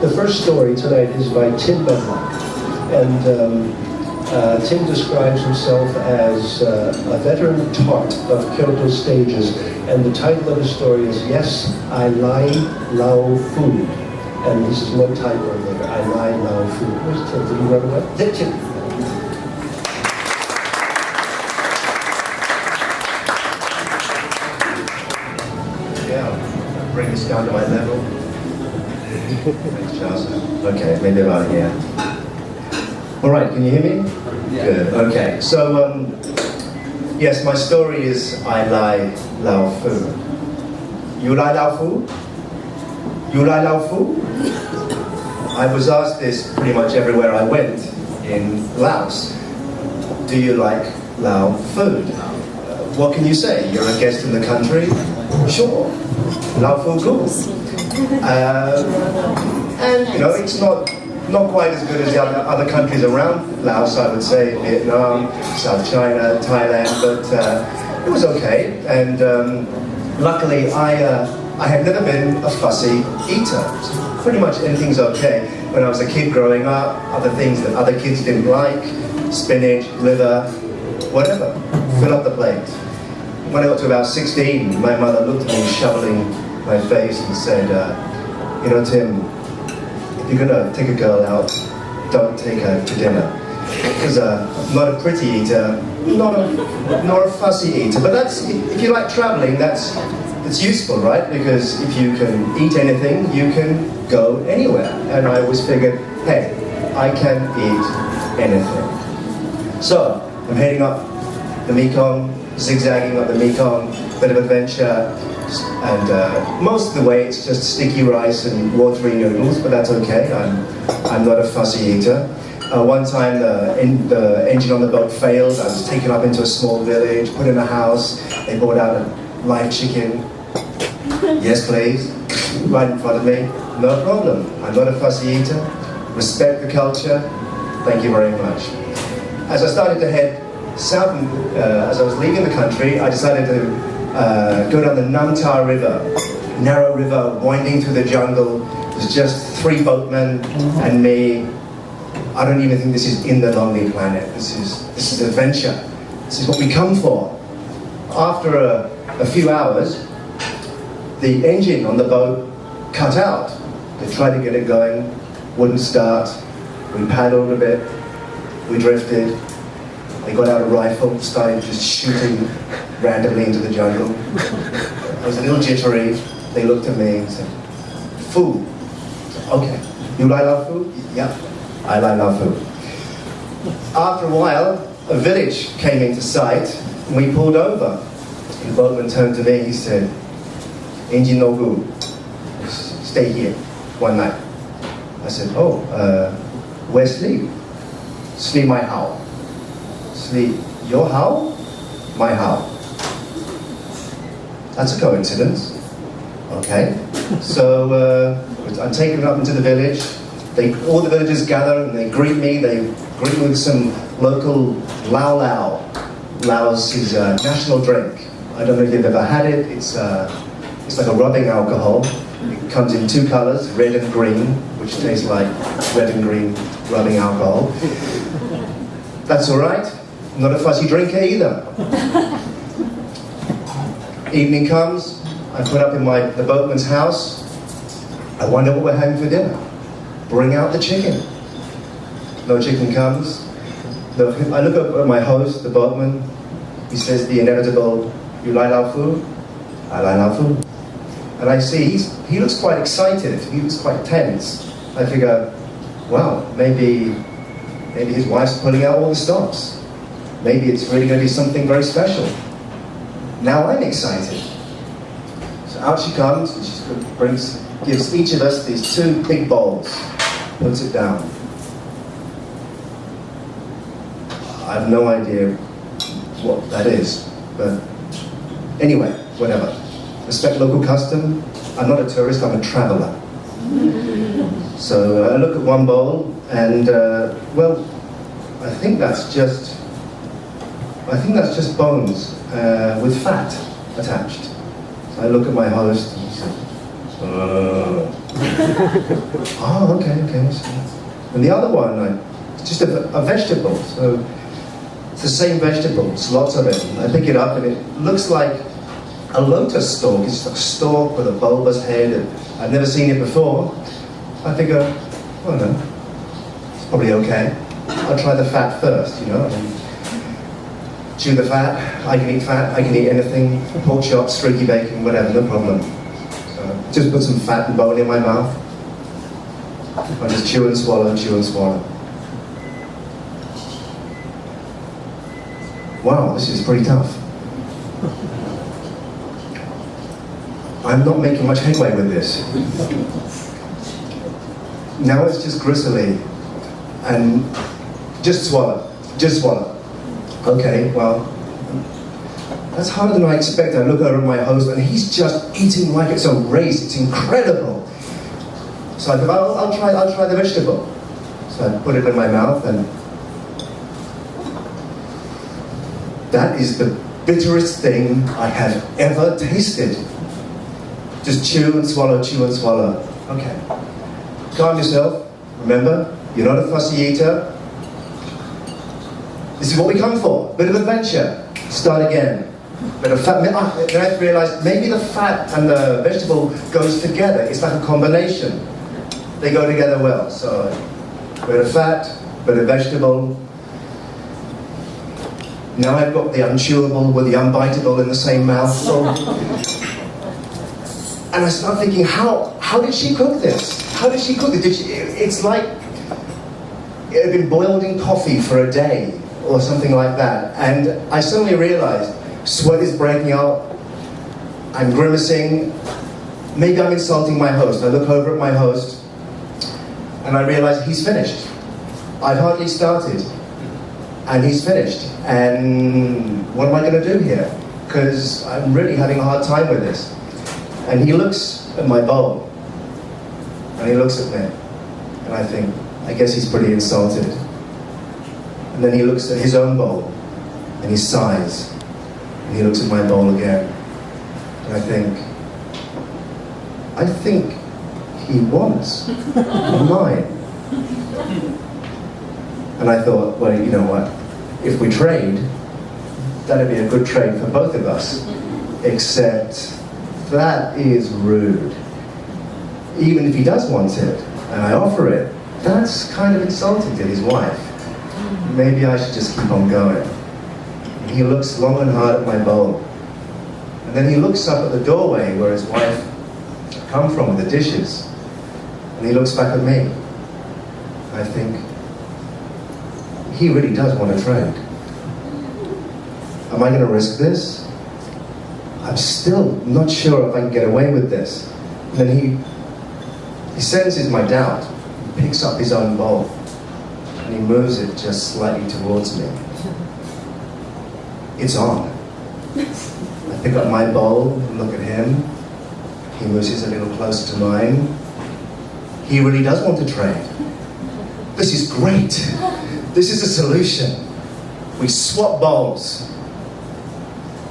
The first story tonight is by Tim Medlock, and Tim describes himself as a veteran tart of Kyoto stages, and the title of the story is Yes, I Lie Lao Food. And this is no typo there, I Lie Lao Food. Where's Tim? Did he run away? There, Tim. Yeah, bring this down to my level. Thanks, Charles. Okay, maybe about here. All right, can you hear me? Yeah. Good, okay. So, yes, my story is I Lie Lao Food. You Lie Lao Food? You Lie Lao Food? I was asked this pretty much everywhere I went in Laos. Do you like Lao food? What can you say? You're a guest in the country? Sure. Lao food good. And you know, it's not quite as good as the other countries around Laos, I would say, Vietnam, South China, Thailand, but it was okay. And luckily, I had never been a fussy eater. So pretty much anything's okay. When I was a kid growing up, other things that other kids didn't like, spinach, liver, whatever, fill up the plate. When I got to about 16, my mother looked at me shoveling my face and said, you know, Tim, if you're gonna take a girl out, don't take her to dinner. Because I'm not a pretty eater, nor a fussy eater. But that's, if you like traveling, it's useful, right? Because if you can eat anything, you can go anywhere. And I always figured, hey, I can eat anything. So, I'm heading up the Mekong, zigzagging up the Mekong, bit of adventure, and most of the way it's just sticky rice and watery noodles, but that's okay. I'm not a fussy eater. One time the engine on the boat failed. I was taken up into a small village, put in a house. They brought out a live chicken. Yes, please. Right in front of me. No problem. I'm not a fussy eater. Respect the culture. Thank you very much. As I started to head south, as I was leaving the country, I decided to go down the Namtar River, narrow river winding through the jungle. It was just 3 boatmen and me. I don't even think this is in the Lonely Planet. This is adventure. This is what we come for. After a few hours, the engine on the boat cut out. They tried to get it going, wouldn't start. We paddled a bit, we drifted. They got out a rifle, started just shooting randomly into the jungle. I was a little jittery. They looked at me and said, food. Okay, you like our food? Yeah, I like our food. After a while, a village came into sight, and we pulled over. The boatman turned to me, he said, engine no good, stay here one night. I said, oh, where sleep? Sleep my house. Sleep your house? My house. That's a coincidence. Okay. So I'm taken up into the village. All the villagers gather and they greet me. They greet me with some local Lao Lao. Laos is a national drink. I don't know if you've ever had it. It's like a rubbing alcohol. It comes in 2 colors, red and green, which tastes like red and green rubbing alcohol. That's all right. I'm not a fussy drinker either. Evening comes, I put up in the boatman's house. I wonder what we're having for dinner. Bring out the chicken. No chicken comes. I look up at my host, the boatman. He says the inevitable, you like our food? I like our food. And I see he looks quite excited. He looks quite tense. I figure, wow, maybe his wife's pulling out all the stops. Maybe it's really going to be something very special. Now I'm excited. So out she comes, and she gives each of us these 2 big bowls, puts it down. I have no idea what that is, but anyway, whatever. Respect local custom. I'm not a tourist, I'm a traveler. So I look at one bowl, and well, I think that's just bones with fat attached. So I look at my host and he said, Oh, okay. And the other one, it's just a vegetable. So it's the same vegetable, it's lots of it. I pick it up and it looks like a lotus stalk. It's a stalk with a bulbous head. And I've never seen it before. I figure, I don't know, it's probably okay. I'll try the fat first, you know. Chew the fat. I can eat fat. I can eat anything. Pork chops, streaky bacon, whatever, no problem. So just put some fat and bone in my mouth. I just chew and swallow, chew and swallow. Wow, this is pretty tough. I'm not making much headway with this. Now it's just gristly. And just swallow. Okay, well, that's harder than I expected. I look over at my host and he's just eating like it's a race. It's incredible. So I thought, I'll try the vegetable. So I put it in my mouth and that is the bitterest thing I have ever tasted. Just chew and swallow. Okay. Calm yourself. Remember, you're not a fussy eater. This is what we come for. Bit of adventure. Start again. Bit of fat. Then I realized maybe the fat and the vegetable goes together. It's like a combination. They go together well. So, bit of fat, bit of vegetable. Now I've got the unchewable with the unbiteable in the same mouth. So, and I start thinking, how did she cook this? How did she cook it? It's like it had been boiled in coffee for a day or something like that. And I suddenly realized, sweat is breaking out, I'm grimacing, maybe I'm insulting my host. I look over at my host and I realize he's finished. I've hardly started and he's finished. And what am I going to do here? Because I'm really having a hard time with this. And he looks at my bowl and he looks at me and I think, I guess he's pretty insulted. And then he looks at his own bowl and he sighs and he looks at my bowl again and I think he wants mine. And I thought, well, you know what, if we trade, that'd be a good trade for both of us, except that is rude. Even if he does want it and I offer it, that's kind of insulting to his wife. Maybe I should just keep on going. And he looks long and hard at my bowl. And then he looks up at the doorway where his wife had come from with the dishes. And he looks back at me. I think, he really does want to trade. Am I going to risk this? I'm still not sure if I can get away with this. And then he senses my doubt. He picks up his own bowl. And he moves it just slightly towards me. It's on. I pick up my bowl and look at him. He moves his a little closer to mine. He really does want to trade. This is great. This is a solution. We swap bowls.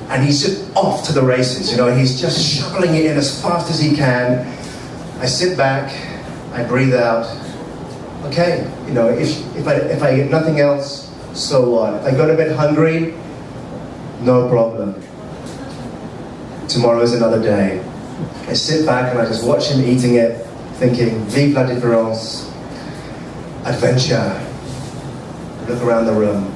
And he's just off to the races, you know, he's just shoveling it in as fast as he can. I sit back, I breathe out. Okay, you know, if I get nothing else, so what? If I go to bed hungry, no problem. Tomorrow's another day. I sit back and I just watch him eating it, thinking, vive la différence, adventure. I look around the room.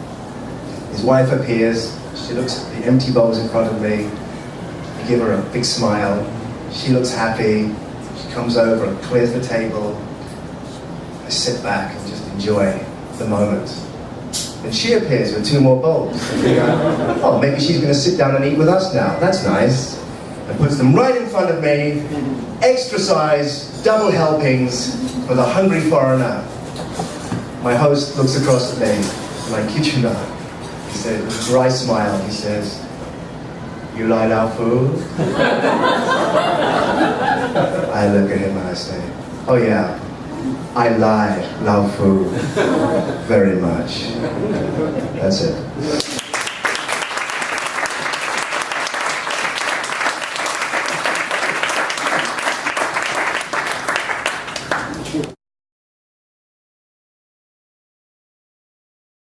His wife appears. She looks at the empty bowls in front of me. I give her a big smile. She looks happy. She comes over and clears the table. I sit back and just enjoy the moment. And she appears with 2 more bowls. Oh, maybe she's going to sit down and eat with us now. That's nice. And puts them right in front of me. Extra size, double helpings for the hungry foreigner. My host looks across at me, and I kid you not. He said, with a dry smile, he says, "You like our food?" I look at him and I say, "Oh yeah, I like Lao food very much." That's it.